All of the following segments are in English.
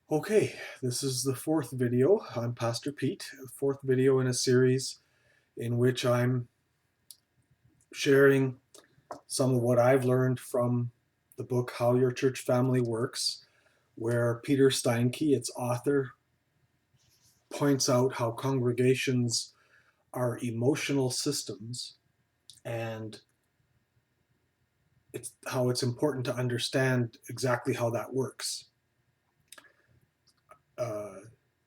Okay, this is the fourth video. I'm Pastor Pete, the fourth video in a series in which I'm sharing some of what I've learned from the book How Your Church Family Works, where Peter Steinke, its author, points out how congregations are emotional systems and how it's important to understand exactly how that works. Uh,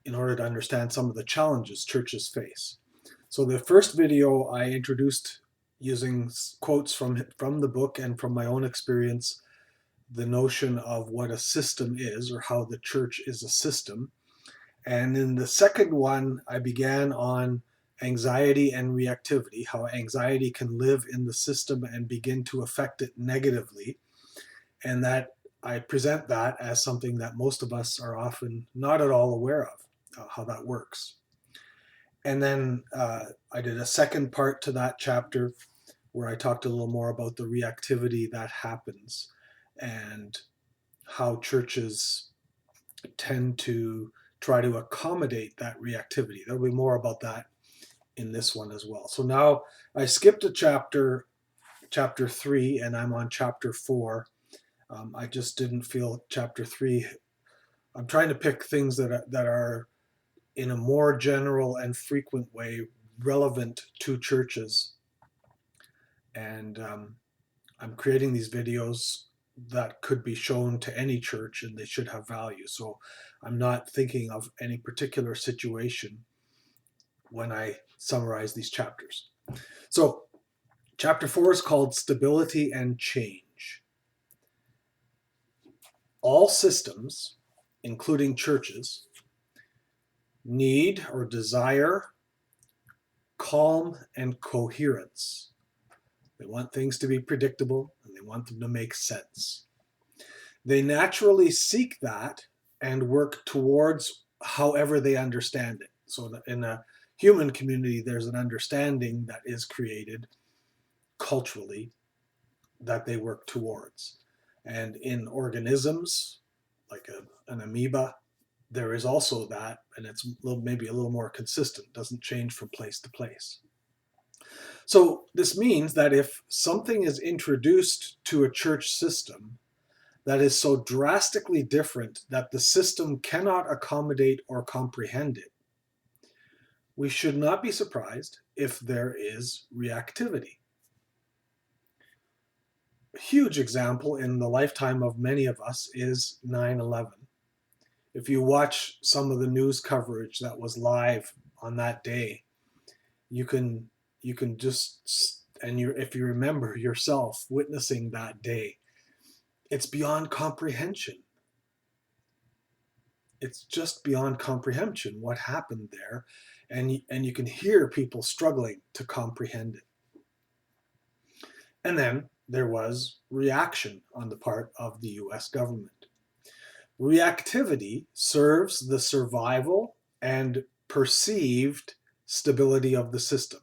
in order to understand some of the challenges churches face. So the first video I introduced using quotes from the book and from my own experience, the notion of what a system is or how the church is a system. And in the second one, I began on anxiety and reactivity, how anxiety can live in the system and begin to affect it negatively. And that I present that as something that most of us are often not at all aware of, how that works. And then I did a second part to that chapter where I talked a little more about the reactivity that happens and how churches tend to try to accommodate that reactivity. There'll be more about that in this one as well. So now I skipped a chapter 3, and I'm on chapter 4. I just didn't feel chapter 3. I'm trying to pick things that are in a more general and frequent way relevant to churches. And I'm creating these videos that could be shown to any church and they should have value. So I'm not thinking of any particular situation when I summarize these chapters. So chapter 4 is called Stability and Change. All systems, including churches, need or desire calm and coherence. They want things to be predictable and they want them to make sense. They naturally seek that and work towards however they understand it. So in a human community, there's an understanding that is created culturally that they work towards. And in organisms, like an amoeba, there is also that, and it's maybe a little more consistent, doesn't change from place to place. So this means that if something is introduced to a church system that is so drastically different that the system cannot accommodate or comprehend it, we should not be surprised if there is reactivity. A huge example in the lifetime of many of us is 9/11. If you watch some of the news coverage that was live on that day, you can just, and if you remember yourself witnessing that day, it's beyond comprehension. It's just beyond comprehension what happened there, and you can hear people struggling to comprehend it. And then there was reaction on the part of the US government. Reactivity serves the survival and perceived stability of the system.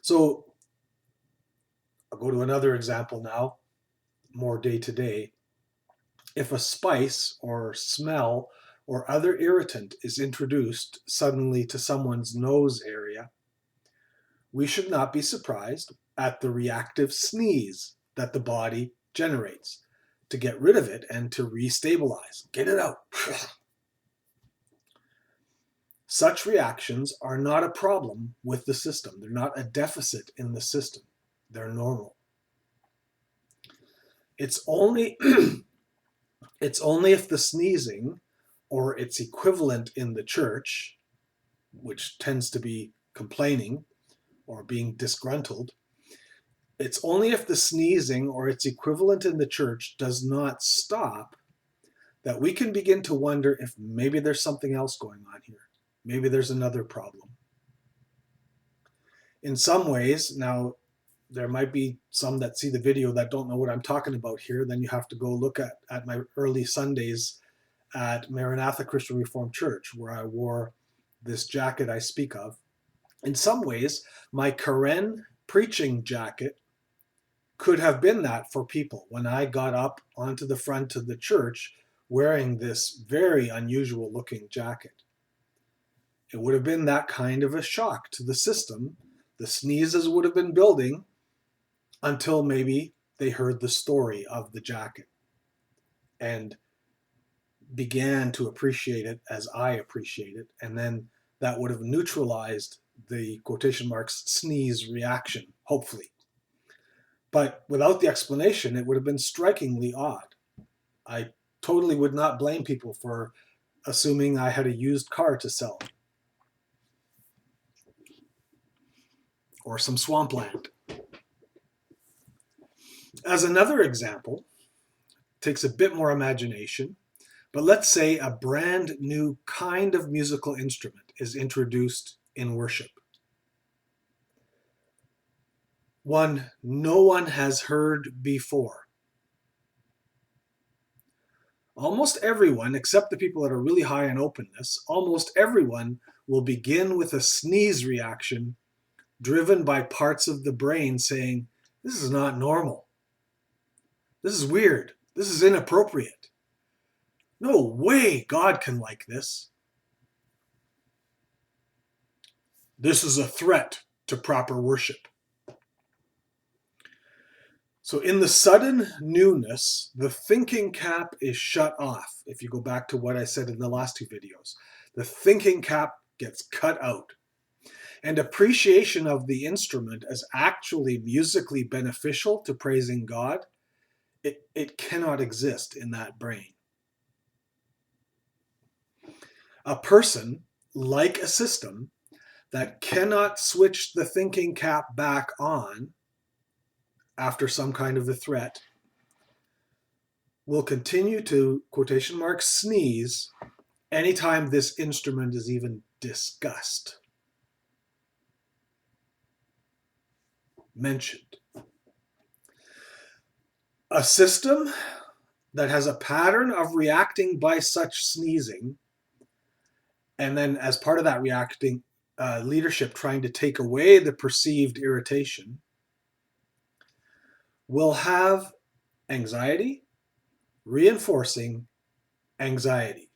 So I'll go to another example now, more day to day. If a spice or smell or other irritant is introduced suddenly to someone's nose area, we should not be surprised at the reactive sneeze that the body generates to get rid of it and to restabilize. Get it out. Such reactions are not a problem with the system. They're not a deficit in the system. They're normal. It's only it's only if the sneezing or its equivalent in the church, which tends to be complaining or being disgruntled, it's only if the sneezing or its equivalent in the church does not stop that we can begin to wonder if maybe there's something else going on here. Maybe there's another problem. In some ways, now there might be some that see the video that don't know what I'm talking about here. Then you have to go look at my early Sundays at Maranatha Christian Reformed Church, where I wore this jacket I speak of. In some ways, my Karen preaching jacket could have been that for people when I got up onto the front of the church wearing this very unusual looking jacket. It would have been that kind of a shock to the system. The sneezes would have been building until maybe they heard the story of the jacket and began to appreciate it as I appreciate it. And then that would have neutralized the quotation marks sneeze reaction, hopefully. But without the explanation, it would have been strikingly odd. I totally would not blame people for assuming I had a used car to sell or some swampland. As another example, takes a bit more imagination, but let's say a brand new kind of musical instrument is introduced in worship. One no one has heard before. Almost everyone, except the people that are really high in openness, almost everyone will begin with a sneeze reaction driven by parts of the brain saying, this is not normal. This is weird. This is inappropriate. No way God can like this. This is a threat to proper worship. So in the sudden newness, the thinking cap is shut off. If you go back to what I said in the last two videos, the thinking cap gets cut out. And appreciation of the instrument as actually musically beneficial to praising God, it cannot exist in that brain. A person, like a system, that cannot switch the thinking cap back on after some kind of a threat will continue to, quotation marks, sneeze anytime this instrument is even discussed, mentioned. A system that has a pattern of reacting by such sneezing, and then as part of that reacting, leadership trying to take away the perceived irritation, will have anxiety reinforcing anxiety.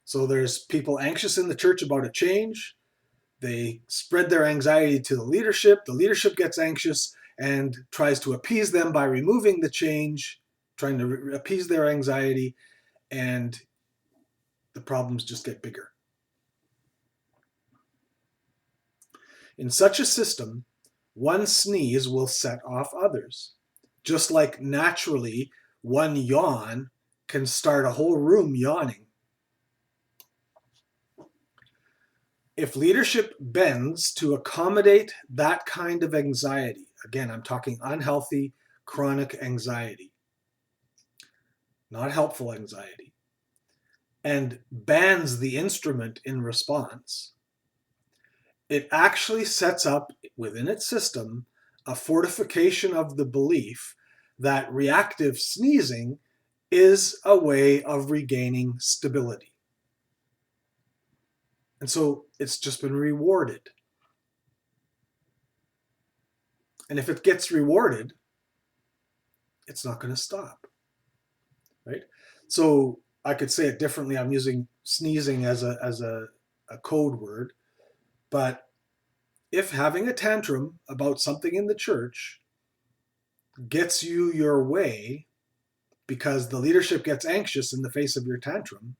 So there's people anxious in the church about a change. They spread their anxiety to the leadership. The leadership gets anxious and tries to appease them by removing the change, trying to appease their anxiety, and the problems just get bigger. In such a system, one sneeze will set off others. Just like naturally, one yawn can start a whole room yawning. If leadership bends to accommodate that kind of anxiety, again, I'm talking unhealthy, chronic anxiety, not helpful anxiety, and bans the instrument in response, it actually sets up within its system a fortification of the belief that reactive sneezing is a way of regaining stability. And so it's just been rewarded. And if it gets rewarded, it's not going to stop, right? So I could say it differently. I'm using sneezing as a code word. But if having a tantrum about something in the church gets you your way because the leadership gets anxious in the face of your tantrum,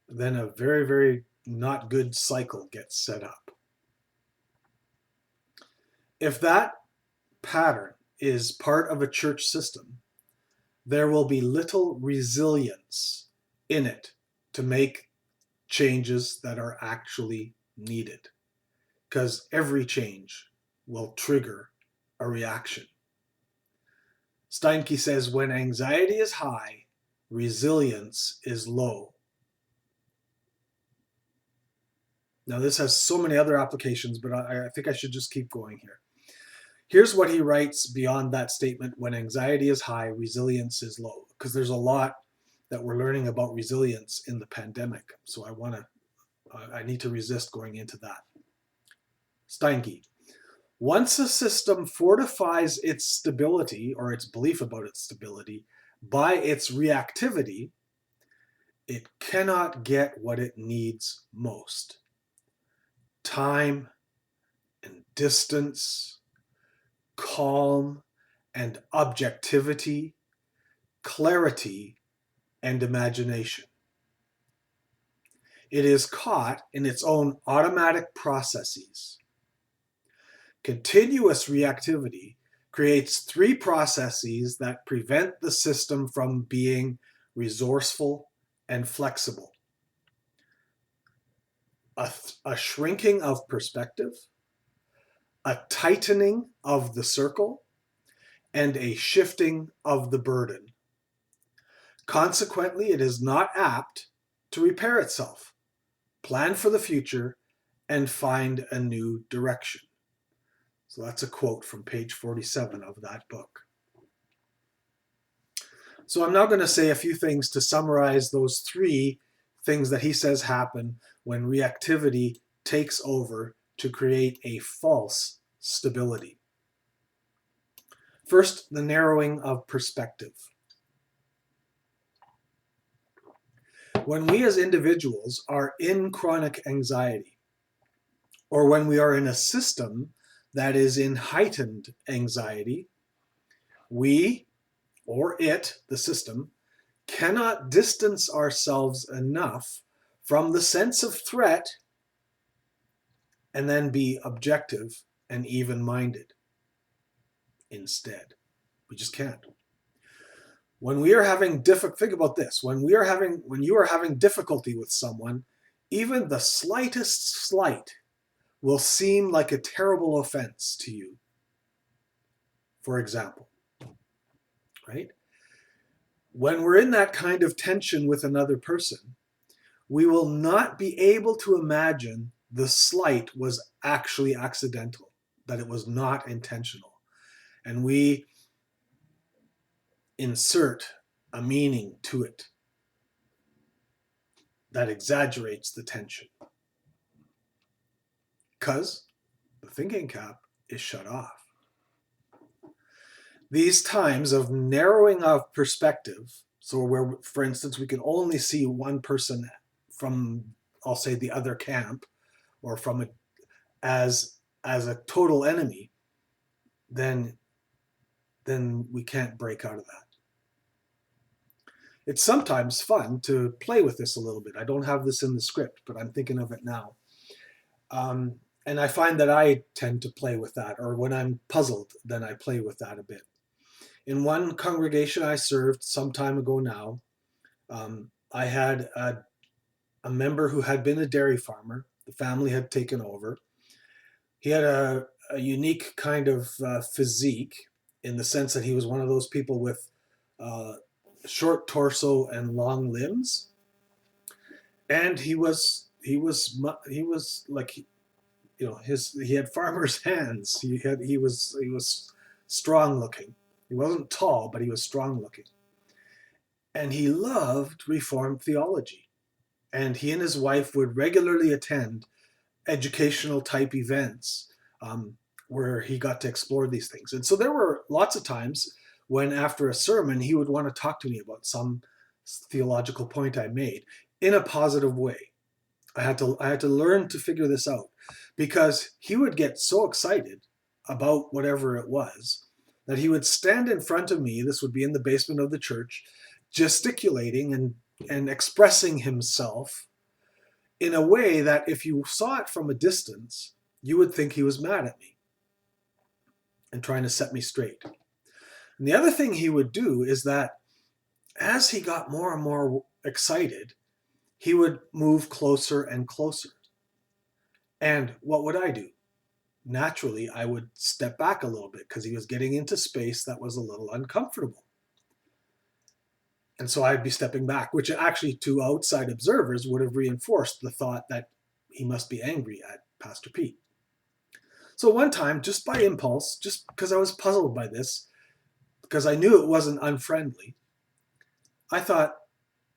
then a very, very not good cycle gets set up. If that pattern is part of a church system, there will be little resilience in it to make changes that are actually needed, because every change will trigger a reaction. Steinke says, when anxiety is high, resilience is low. Now, this has so many other applications, but I think I should just keep going here. Here's what he writes beyond that statement: when anxiety is high, resilience is low, because there's a lot that we're learning about resilience in the pandemic. So I need to resist going into that. Steinke: Once a system fortifies its stability or its belief about its stability by its reactivity, it cannot get what it needs most: time and distance, calm and objectivity, clarity and imagination. It is caught in its own automatic processes. Continuous reactivity creates three processes that prevent the system from being resourceful and flexible: a shrinking of perspective, a tightening of the circle, and a shifting of the burden. Consequently, it is not apt to repair itself, plan for the future, and find a new direction. So that's a quote from page 47 of that book. So I'm now going to say a few things to summarize those three things that he says happen when reactivity takes over to create a false stability. First, the narrowing of perspective. When we as individuals are in chronic anxiety, or when we are in a system that is in heightened anxiety, we, or it, the system, cannot distance ourselves enough from the sense of threat and then be objective and even-minded instead. We just can't. When we are having think about this, when you are having difficulty with someone, even the slightest slight will seem like a terrible offense to you. For example, right? When we're in that kind of tension with another person, we will not be able to imagine the slight was actually accidental, that it was not intentional. And we insert a meaning to it that exaggerates the tension, because the thinking cap is shut off. These times of narrowing of perspective, so where, for instance, we can only see one person from, I'll say, the other camp, or from it as a total enemy, then we can't break out of that. It's sometimes fun to play with this a little bit. I don't have this in the script, but I'm thinking of it now. And I find that I tend to play with that, or when I'm puzzled, then I play with that a bit. In one congregation I served some time ago now, I had a member who had been a dairy farmer. The family had taken over. He had a unique kind of physique, in the sense that he was one of those people with short torso and long limbs, and he was like, you know, he had farmer's hands. He was strong looking. He wasn't tall, but he was strong looking, and he loved Reformed theology. And he and his wife would regularly attend educational type events, where he got to explore these things. And so there were lots of times when, after a sermon, he would want to talk to me about some theological point I made in a positive way. I had to learn to figure this out, because he would get so excited about whatever it was that he would stand in front of me. This would be in the basement of the church, gesticulating and expressing himself in a way that, if you saw it from a distance, you would think he was mad at me and trying to set me straight. And the other thing he would do is that, as he got more and more excited, he would move closer and closer. And what would I do? Naturally, I would step back a little bit, because he was getting into space that was a little uncomfortable. And so I'd be stepping back, which actually, to outside observers, would have reinforced the thought that he must be angry at Pastor Pete. So one time, just by impulse, just because I was puzzled by this, because I knew it wasn't unfriendly, I thought,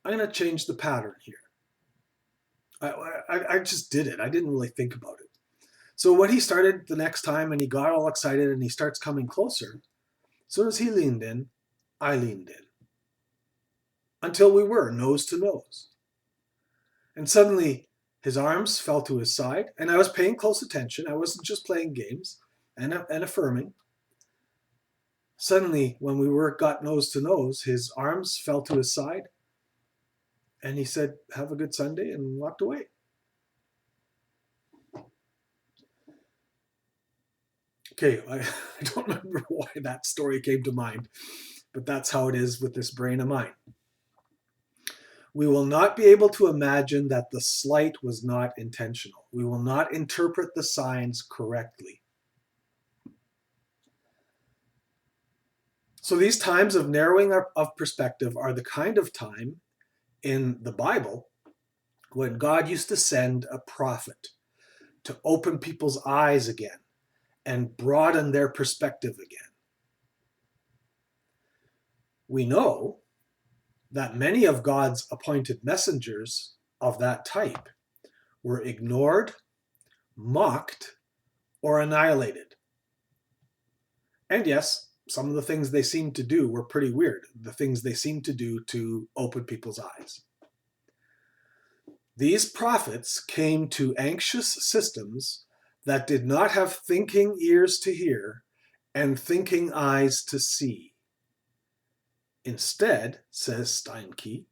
I'm going to change the pattern here. I just did it. I didn't really think about it. So when he started the next time and he got all excited and he starts coming closer, as soon as he leaned in, I leaned in. Until we were nose to nose. And suddenly his arms fell to his side, and I was paying close attention. I wasn't just playing games and affirming. Suddenly, when we got nose to nose, his arms fell to his side, and he said, "Have a good Sunday," and walked away. Okay, I don't remember why that story came to mind, but that's how it is with this brain of mine. We will not be able to imagine that the slight was not intentional. We will not interpret the signs correctly. So these times of narrowing of perspective are the kind of time in the Bible when God used to send a prophet to open people's eyes again and broaden their perspective again. We know that many of God's appointed messengers of that type were ignored, mocked, or annihilated. And yes, some of the things they seemed to do were pretty weird, the things they seemed to do to open people's eyes. These prophets came to anxious systems that did not have thinking ears to hear and thinking eyes to see. Instead, says Steinke,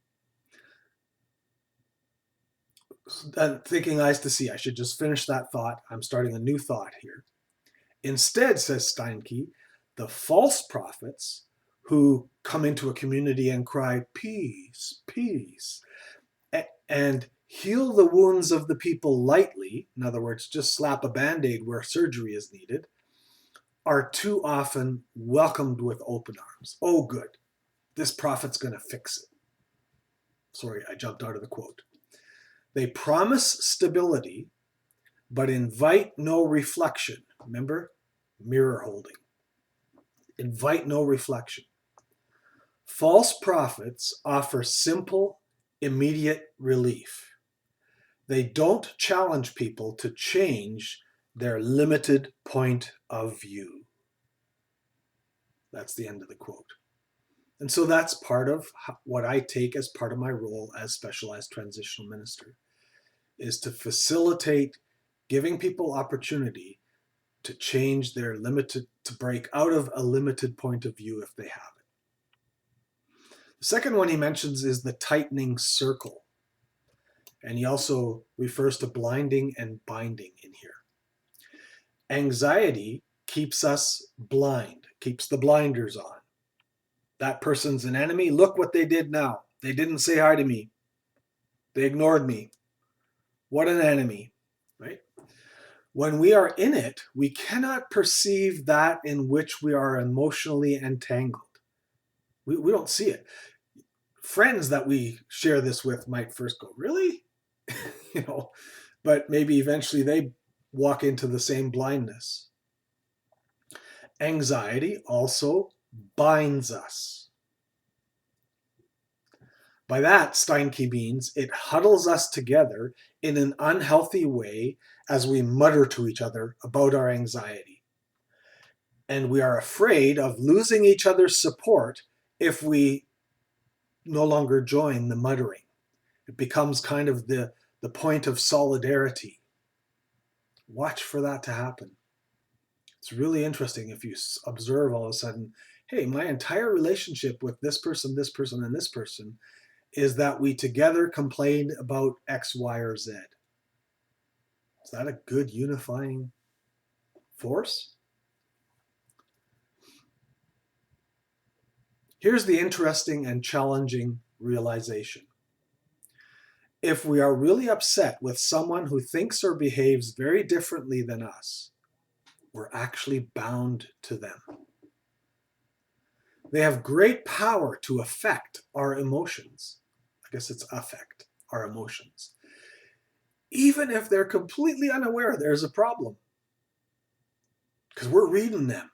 thinking eyes to see. I should just finish that thought. I'm starting a new thought here. Instead, says Steinke, the false prophets who come into a community and cry, "Peace, peace," and heal the wounds of the people lightly, in other words, just slap a Band-Aid where surgery is needed, are too often welcomed with open arms. Oh, good. This prophet's going to fix it. Sorry, I jumped out of the quote. They promise stability, but invite no reflection. Remember? Mirror holding. Invite no reflection. False prophets offer simple, immediate relief. They don't challenge people to change their limited point of view. That's the end of the quote. And so that's part of what I take as part of my role as specialized transitional minister, is to facilitate giving people opportunity to change their limited, to break out of a limited point of view if they have it. The second one he mentions is the tightening circle. And he also refers to blinding and binding in here. Anxiety keeps us blind, keeps the blinders on. That person's an enemy. Look what they did now. They didn't say hi to me. They ignored me. What an enemy, right? When we are in it, we cannot perceive that in which we are emotionally entangled. We don't see it. Friends that we share this with might first go, "Really?" But maybe eventually they walk into the same blindness. Anxiety also binds us. By that, Steinke means it huddles us together in an unhealthy way as we mutter to each other about our anxiety. And we are afraid of losing each other's support if we no longer join the muttering. It becomes kind of the point of solidarity. Watch for that to happen. It's really interesting if you observe all of a sudden, hey, my entire relationship with this person, and this person is that we together complain about X, Y, or Z. Is that a good unifying force? Here's the interesting and challenging realization. If we are really upset with someone who thinks or behaves very differently than us, we're actually bound to them. They have great power to affect our emotions. I guess it's affect our emotions. Even if they're completely unaware there's a problem. Because we're reading them.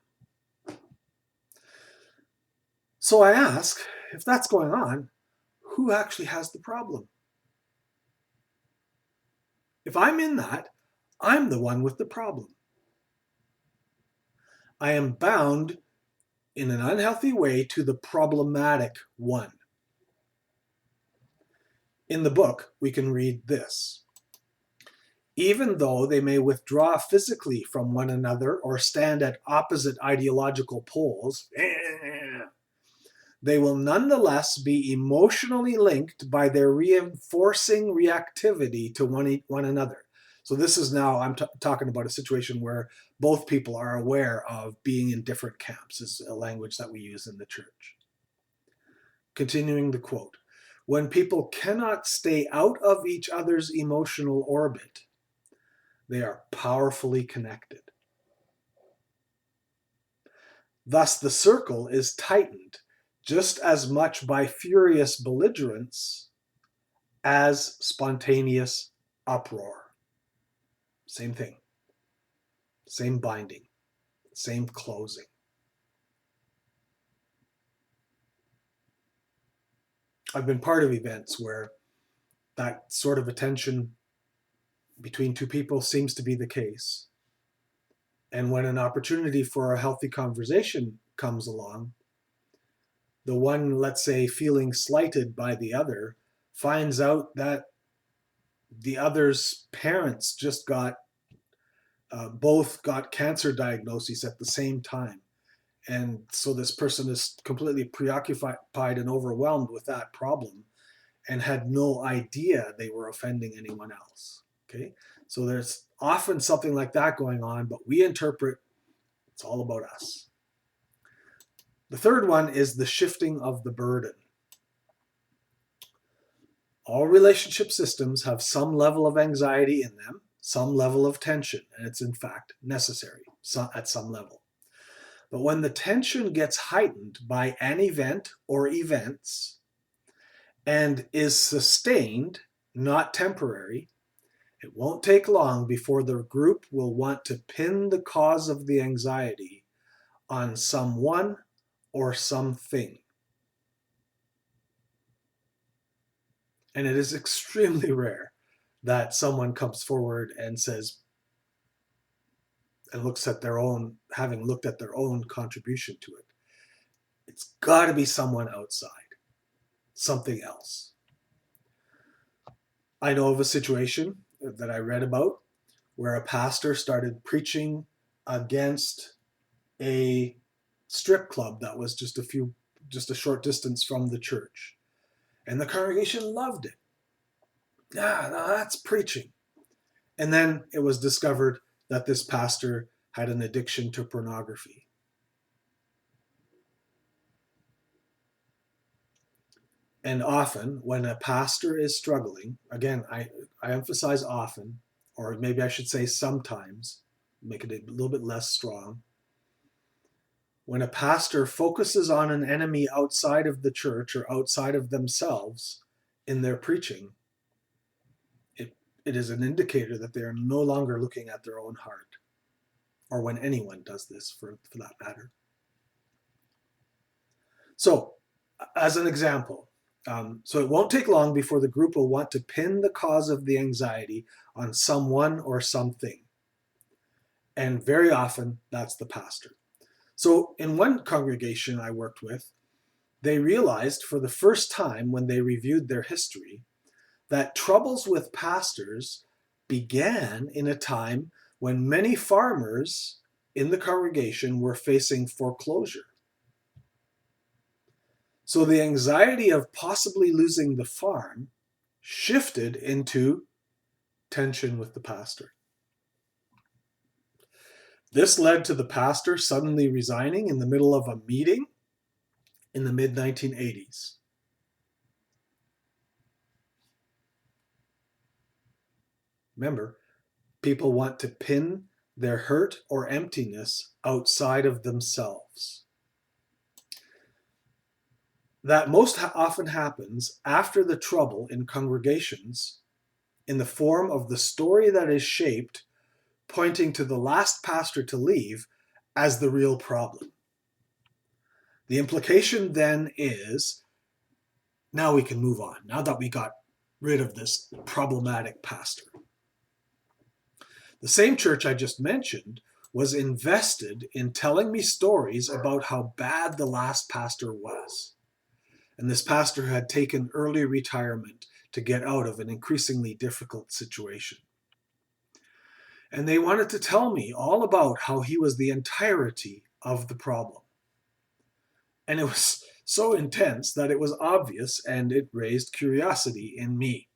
So I ask, if that's going on, who actually has the problem? If I'm in that, I'm the one with the problem. I am bound in an unhealthy way to the problematic one. In the book, we can read this. Even though they may withdraw physically from one another or stand at opposite ideological poles, they will nonetheless be emotionally linked by their reinforcing reactivity to one another. So this is now, I'm talking about a situation where both people are aware of being in different camps, is a language that we use in the church. Continuing the quote, when people cannot stay out of each other's emotional orbit, they are powerfully connected. Thus, the circle is tightened just as much by furious belligerence as spontaneous uproar. Same thing, same binding, same closing. I've been part of events where that sort of a tension between two people seems to be the case. And when an opportunity for a healthy conversation comes along, the one, let's say, feeling slighted by the other finds out that the other's parents just both got cancer diagnoses at the same time. And so this person is completely preoccupied and overwhelmed with that problem and had no idea they were offending anyone else. Okay. So there's often something like that going on, but we interpret it's all about us. The third one is the shifting of the burden. All relationship systems have some level of anxiety in them, some level of tension, and it's in fact necessary at some level. But when the tension gets heightened by an event or events and is sustained, not temporary, it won't take long before the group will want to pin the cause of the anxiety on someone or something. And it is extremely rare that someone comes forward and says, and looks at their own, having looked at their own contribution to it. It's got to be someone outside, something else. I know of a situation that I read about where a pastor started preaching against a strip club that was just a short distance from the church. And the congregation loved it. Yeah, no, that's preaching. And then it was discovered that this pastor had an addiction to pornography. And often, when a pastor is struggling, again, I emphasize often, or maybe I should say sometimes, make it a little bit less strong. When a pastor focuses on an enemy outside of the church or outside of themselves in their preaching, it is an indicator that they are no longer looking at their own heart, or when anyone does this for that matter. So, as an example, so it won't take long before the group will want to pin the cause of the anxiety on someone or something. And very often, that's the pastor. So in one congregation I worked with, they realized for the first time when they reviewed their history that troubles with pastors began in a time when many farmers in the congregation were facing foreclosure. So the anxiety of possibly losing the farm shifted into tension with the pastor. This led to the pastor suddenly resigning in the middle of a meeting in the mid-1980s. Remember, people want to pin their hurt or emptiness outside of themselves. That most often happens after the trouble in congregations in the form of the story that is shaped, pointing to the last pastor to leave as the real problem. The implication then is, now we can move on, now that we got rid of this problematic pastor. The same church I just mentioned was invested in telling me stories about how bad the last pastor was. And this pastor had taken early retirement to get out of an increasingly difficult situation. And they wanted to tell me all about how he was the entirety of the problem. And it was so intense that it was obvious, and it raised curiosity in me.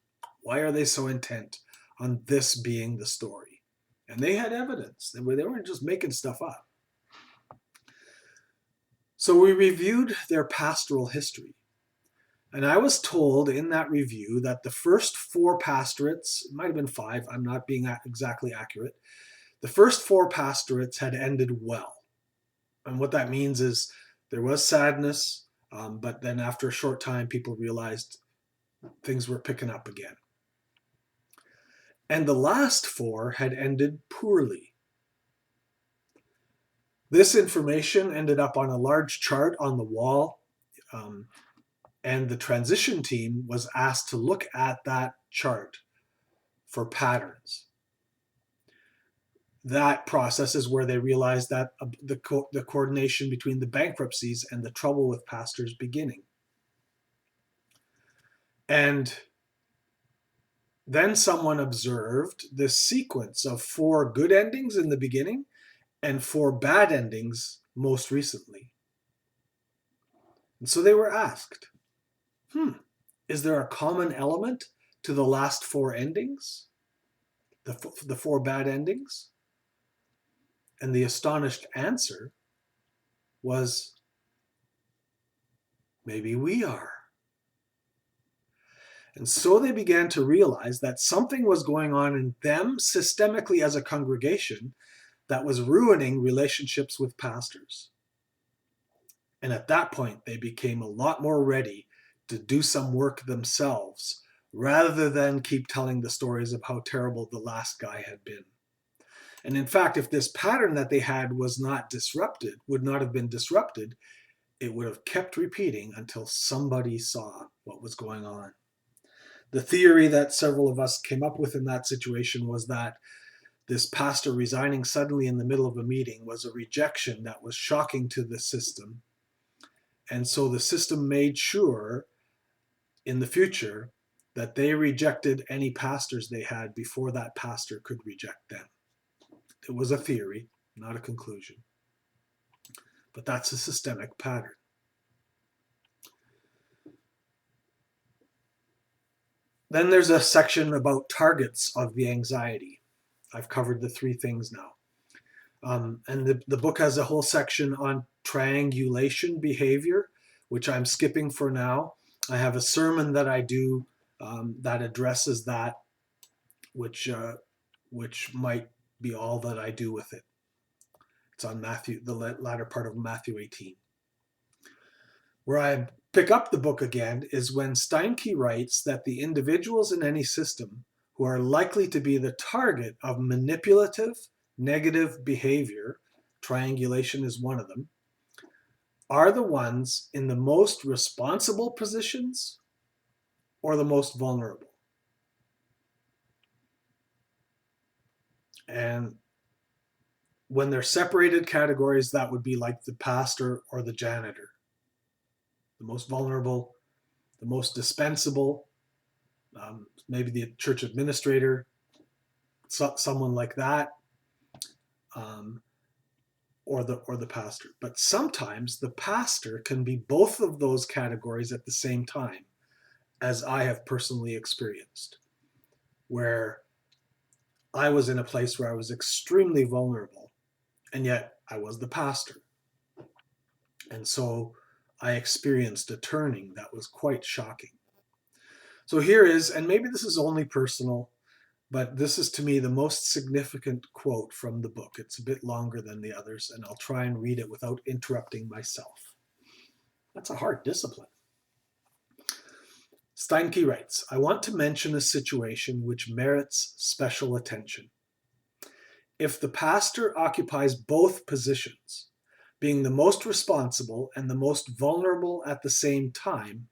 Why are they so intent on this being the story? And they had evidence. They weren't just making stuff up. So we reviewed their pastoral history. And I was told in that review that the first 4 pastorates, it might have been 5, I'm not being exactly accurate, the first 4 pastorates had ended well. And what that means is there was sadness, but then after a short time, people realized things were picking up again. And the last 4 had ended poorly. This information ended up on a large chart on the wall, and the transition team was asked to look at that chart for patterns. That process is where they realized that the coordination between the bankruptcies and the trouble with pastors beginning. And then someone observed this sequence of 4 good endings in the beginning and 4 bad endings most recently. And so they were asked, is there a common element to the last 4 endings? The 4 bad endings? And the astonished answer was, maybe we are. And so they began to realize that something was going on in them systemically as a congregation that was ruining relationships with pastors. And at that point, they became a lot more ready to do some work themselves, rather than keep telling the stories of how terrible the last guy had been. And in fact, if this pattern that they had was not disrupted, would not have been disrupted, it would have kept repeating until somebody saw what was going on. The theory that several of us came up with in that situation was that this pastor resigning suddenly in the middle of a meeting was a rejection that was shocking to the system. And so the system made sure in the future that they rejected any pastors they had before that pastor could reject them. It was a theory, not a conclusion. But that's a systemic pattern. Then there's a section about targets of the anxiety. I've covered the 3 things now. And the book has a whole section on triangulation behavior, which I'm skipping for now. I have a sermon that I do that addresses that, which might be all that I do with it. It's on Matthew, the latter part of Matthew 18. Where I pick up the book again is when Steinke writes that the individuals in any system who are likely to be the target of manipulative, negative behavior, triangulation is one of them, are the ones in the most responsible positions or the most vulnerable. And when they're separated categories, that would be like the pastor or the janitor. The most vulnerable, the most dispensable, maybe the church administrator, someone like that, or the pastor. But sometimes the pastor can be both of those categories at the same time, as I have personally experienced, where I was in a place where I was extremely vulnerable, and yet I was the pastor. And so I experienced a turning that was quite shocking. So here is, and maybe this is only personal, but this is to me the most significant quote from the book. It's a bit longer than the others, and I'll try and read it without interrupting myself. That's a hard discipline. Steinke writes, I want to mention a situation which merits special attention. If the pastor occupies both positions, being the most responsible and the most vulnerable at the same time,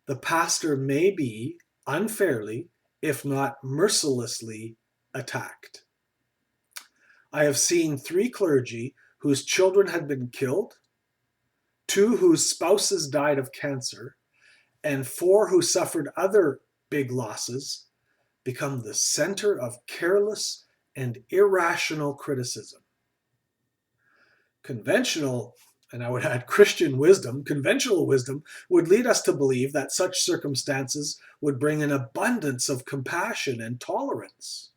the pastor may be unfairly, if not mercilessly, attacked. I have seen 3 clergy whose children had been killed, 2 whose spouses died of cancer, and 4 who suffered other big losses become the center of careless and irrational criticism. Conventional, and I would add Christian wisdom, conventional wisdom would lead us to believe that such circumstances would bring an abundance of compassion and tolerance.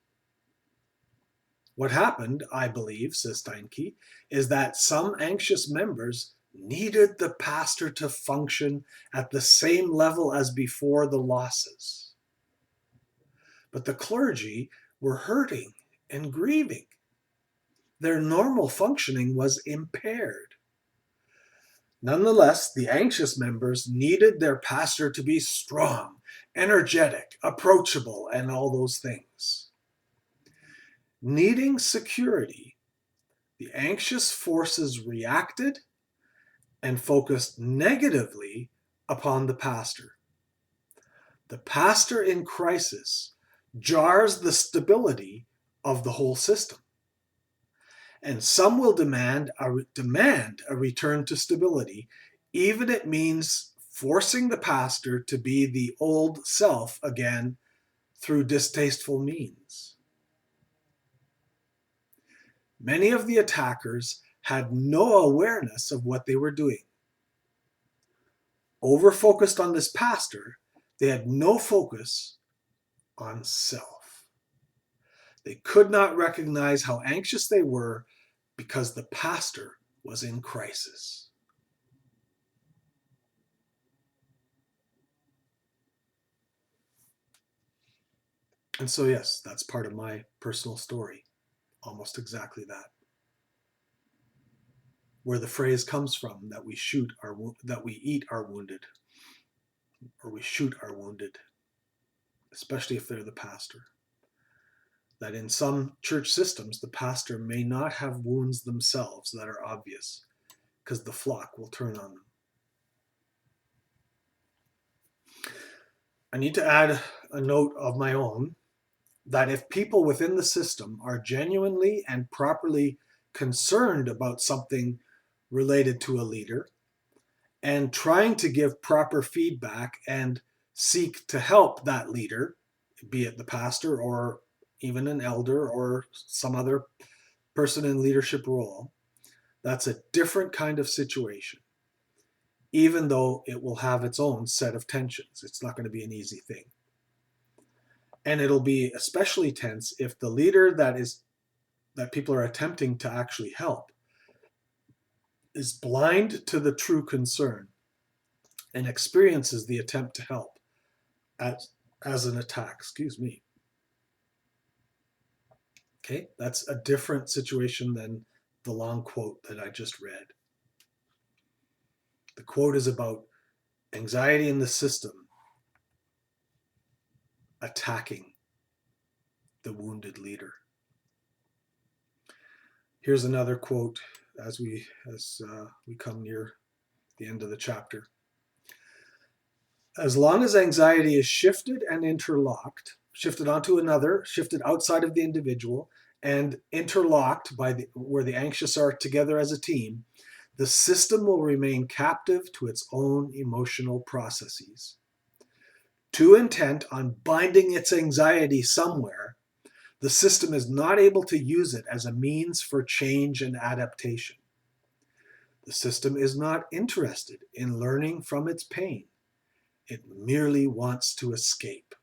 What happened, I believe, says Steinke, is that some anxious members needed the pastor to function at the same level as before the losses. But the clergy were hurting and grieving. Their normal functioning was impaired. Nonetheless, the anxious members needed their pastor to be strong, energetic, approachable, and all those things. Needing security, the anxious forces reacted and focused negatively upon the pastor. The pastor in crisis jars the stability of the whole system. And some will demand a return to stability, even if it means forcing the pastor to be the old self again through distasteful means. Many of the attackers had no awareness of what they were doing. Over-focused on this pastor, they had no focus on self. They could not recognize how anxious they were because the pastor was in crisis. And so, yes, that's part of my personal story. Almost exactly that. Where the phrase comes from that we eat our wounded, or we shoot our wounded, especially if they're the pastor. That in some church systems, the pastor may not have wounds themselves that are obvious, because the flock will turn on them. I need to add a note of my own that if people within the system are genuinely and properly concerned about something related to a leader and trying to give proper feedback and seek to help that leader, be it the pastor or even an elder or some other person in leadership role, that's a different kind of situation, even though it will have its own set of tensions. It's not going to be an easy thing. And it'll be especially tense if the leader that people are attempting to actually help is blind to the true concern and experiences the attempt to help as an attack. Excuse me. Okay, that's a different situation than the long quote that I just read. The quote is about anxiety in the system attacking the wounded leader. Here's another quote as we come near the end of the chapter. As long as anxiety is shifted and interlocked, shifted onto another, shifted outside of the individual, and interlocked where the anxious are together as a team, the system will remain captive to its own emotional processes. Too intent on binding its anxiety somewhere, the system is not able to use it as a means for change and adaptation. The system is not interested in learning from its pain. It merely wants to escape.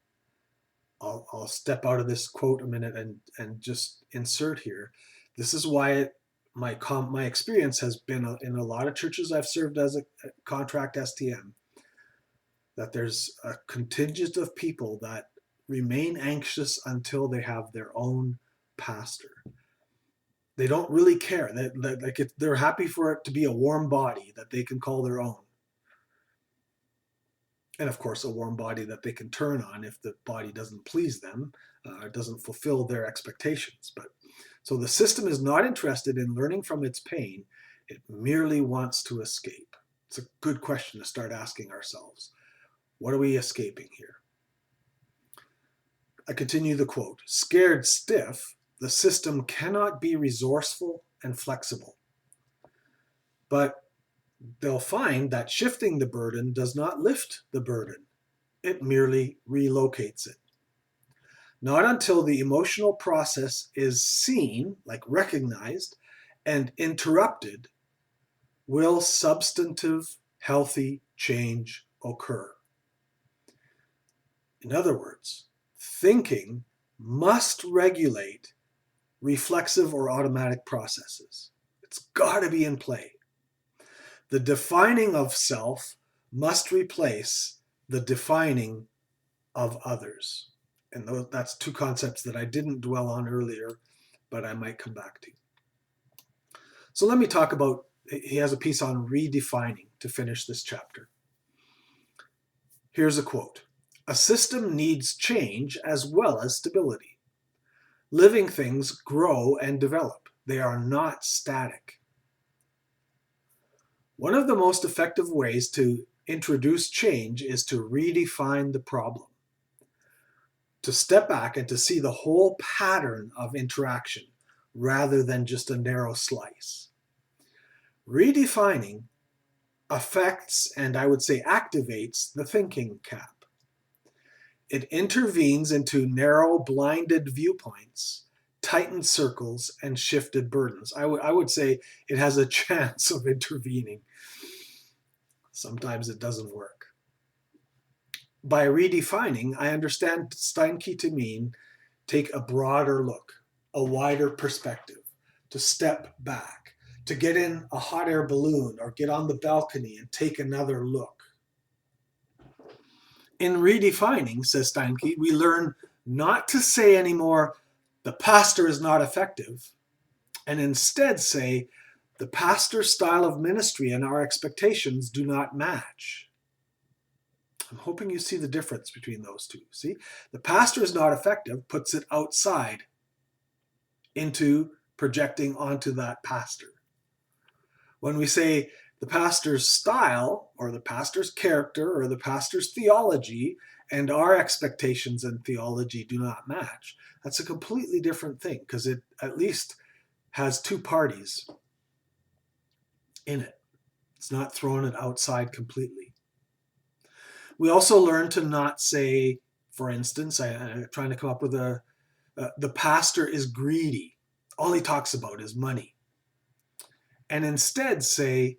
I'll step out of this quote a minute and just insert here. This is why my experience has been in a lot of churches I've served as a contract STM, that there's a contingent of people that remain anxious until they have their own pastor. They don't really care. They're happy for it to be a warm body that they can call their own. And of course, a warm body that they can turn on if the body doesn't please them, doesn't fulfill their expectations. So the system is not interested in learning from its pain. It merely wants to escape. It's a good question to start asking ourselves. What are we escaping here? I continue the quote. Scared stiff, the system cannot be resourceful and flexible. But they'll find that shifting the burden does not lift the burden. It merely relocates it. Not until the emotional process is seen, like recognized, and interrupted, will substantive, healthy change occur. In other words, thinking must regulate reflexive or automatic processes. It's got to be in play. The defining of self must replace the defining of others. And that's two concepts that I didn't dwell on earlier, but I might come back to. So let me talk about, he has a piece on redefining to finish this chapter. Here's a quote. A system needs change as well as stability. Living things grow and develop. They are not static. One of the most effective ways to introduce change is to redefine the problem, to step back and to see the whole pattern of interaction rather than just a narrow slice. Redefining affects, and I would say activates, the thinking cap. It intervenes into narrow, blinded viewpoints, tightened circles, and shifted burdens. I would say it has a chance of intervening. Sometimes it doesn't work. By redefining, I understand Steinke to mean take a broader look, a wider perspective, to step back, to get in a hot air balloon or get on the balcony and take another look. In redefining, says Steinke, we learn not to say anymore, the pastor is not effective, and instead say, the pastor's style of ministry and our expectations do not match. I'm hoping you see the difference between those two. See, the pastor is not effective puts it outside into projecting onto that pastor. When we say the pastor's style or the pastor's character or the pastor's theology and our expectations and theology do not match, that's a completely different thing because it at least has two parties in it. It's not throwing it outside completely. We also learn to not say, for instance, I'm trying to come up with the pastor is greedy. All he talks about is money. And instead say,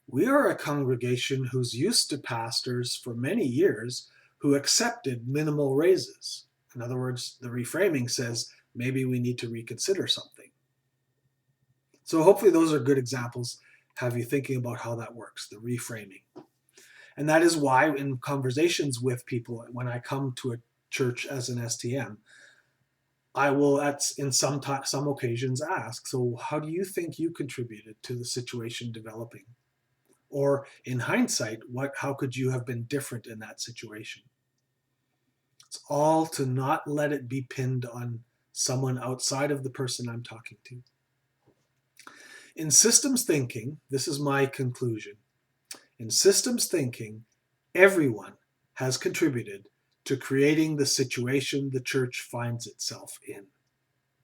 we are a congregation who's used to pastors for many years who accepted minimal raises. In other words, the reframing says, maybe we need to reconsider something. So hopefully those are good examples, have you thinking about how that works, the reframing. And that is why in conversations with people, when I come to a church as an STM, I will in some occasions ask, so how do you think you contributed to the situation developing? Or in hindsight, how could you have been different in that situation? It's all to not let it be pinned on someone outside of the person I'm talking to. In systems thinking, this is my conclusion. In systems thinking, everyone has contributed to creating the situation the church finds itself in.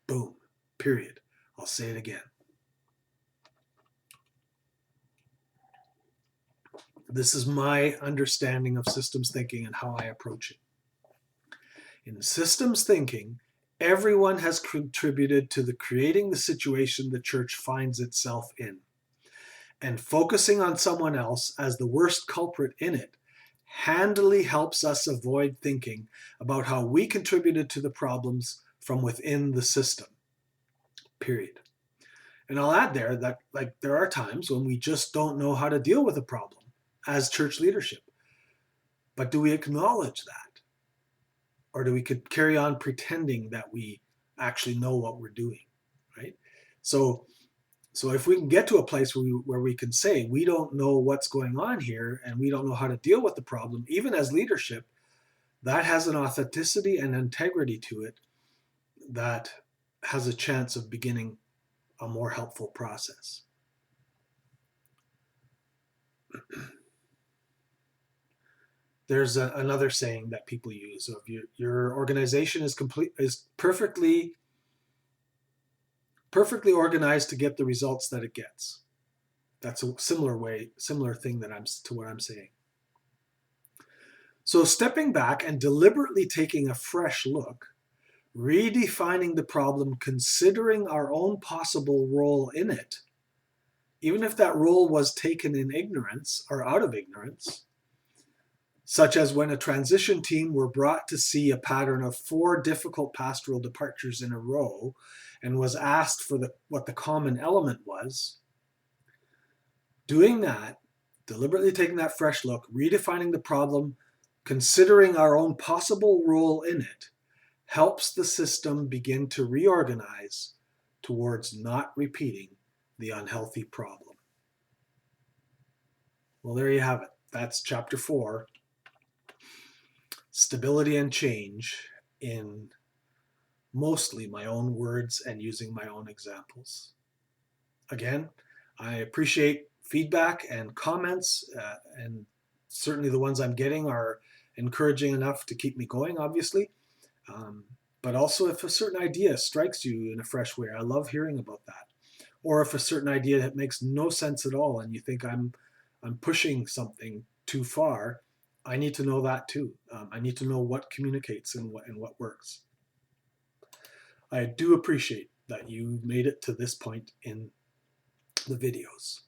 Boom. Period. I'll say it again. This is my understanding of systems thinking and how I approach it. In systems thinking, everyone has contributed to creating the situation the church finds itself in. And focusing on someone else as the worst culprit in it handily helps us avoid thinking about how we contributed to the problems from within the system. Period. And I'll add there that there are times when we just don't know how to deal with a problem as church leadership. But do we acknowledge that? Or do we could carry on pretending that we actually know what we're doing, right? So if we can get to a place where we can say, we don't know what's going on here and we don't know how to deal with the problem, even as leadership, that has an authenticity and integrity to it that has a chance of beginning a more helpful process. There's another saying that people use of your organization is perfectly perfectly organized to get the results that it gets. That's a similar thing to what I'm saying. So stepping back and deliberately taking a fresh look, redefining the problem, considering our own possible role in it, even if that role was taken in ignorance or out of ignorance, such as when a transition team were brought to see a pattern of 4 difficult pastoral departures in a row and was asked for what the common element was. Doing that, deliberately taking that fresh look, redefining the problem, considering our own possible role in it, helps the system begin to reorganize towards not repeating the unhealthy problem. Well, there you have it. That's chapter 4, Stability and Change, in mostly my own words and using my own examples. Again, I appreciate feedback and comments, and certainly the ones I'm getting are encouraging enough to keep me going, obviously. But also, if a certain idea strikes you in a fresh way, I love hearing about that. Or if a certain idea that makes no sense at all and you think I'm pushing something too far, I need to know that too. I need to know what communicates and what works. I do appreciate that you made it to this point in the videos.